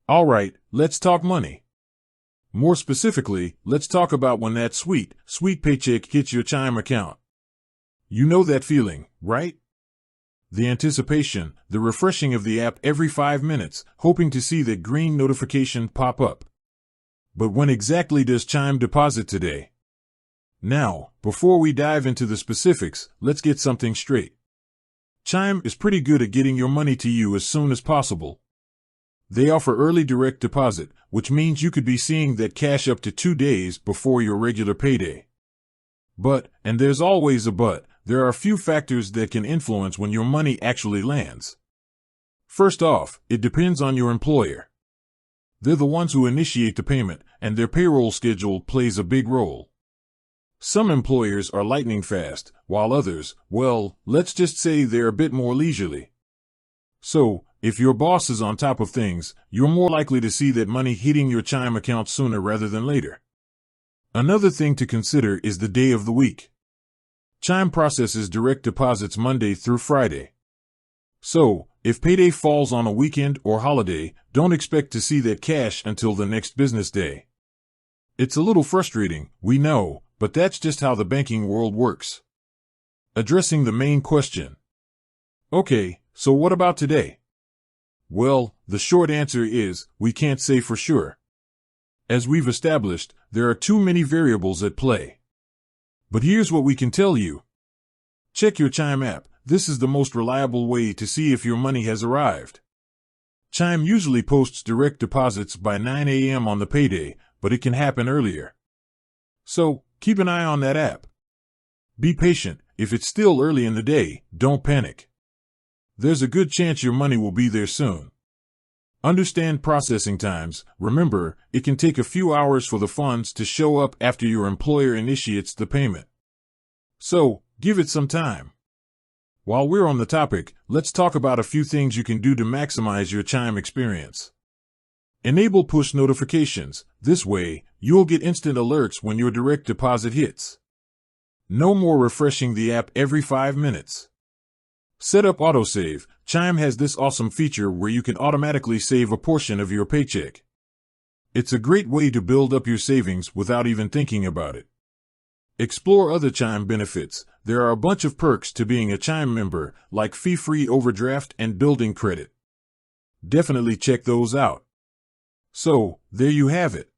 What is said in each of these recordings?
All right, let's talk money. More specifically, let's talk about when that sweet paycheck hits your Chime account. You know that feeling, right? The anticipation, the refreshing of the app every 5 minutes, hoping to see that green notification pop up. But when exactly does Chime deposit today? Now, before we dive into the specifics, let's get something straight. Chime is pretty good at getting your money to you as soon as possible. They offer early direct deposit, which means you could be seeing that cash up to 2 days before your regular payday. But, and there's always a but, there are a few factors that can influence when your money actually lands. First off, it depends on your employer. They're the ones who initiate the payment, and their payroll schedule plays a big role. Some employers are lightning fast, while others, well, let's just say they're a bit more leisurely. So, if your boss is on top of things, you're more likely to see that money hitting your Chime account sooner rather than later. Another thing to consider is the day of the week. Chime processes direct deposits Monday through Friday. So, if payday falls on a weekend or holiday, don't expect to see that cash until the next business day. It's a little frustrating, we know, but that's just how the banking world works. Addressing the main question. Okay, so what about today? Well, the short answer is, we can't say for sure. As we've established, there are too many variables at play. But here's what we can tell you. Check your Chime app. This is the most reliable way to see if your money has arrived. Chime usually posts direct deposits by 9 a.m. on the payday, but it can happen earlier. So, keep an eye on that app. Be patient. If it's still early in the day, don't panic. There's a good chance your money will be there soon. Understand processing times. Remember, it can take a few hours for the funds to show up after your employer initiates the payment. So, give it some time. While we're on the topic, let's talk about a few things you can do to maximize your Chime experience. Enable push notifications. This way, you'll get instant alerts when your direct deposit hits. No more refreshing the app every 5 minutes. Set up autosave. Chime has this awesome feature where you can automatically save a portion of your paycheck. It's a great way to build up your savings without even thinking about it. Explore other Chime benefits. There are a bunch of perks to being a Chime member, like fee-free overdraft and building credit. Definitely check those out. So, there you have it.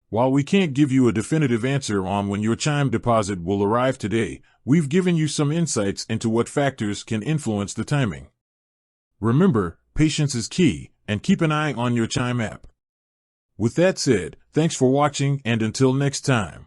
While we can't give you a definitive answer on when your Chime deposit will arrive today, we've given you some insights into what factors can influence the timing. Remember, patience is key, and keep an eye on your Chime app. With that said, thanks for watching, and until next time.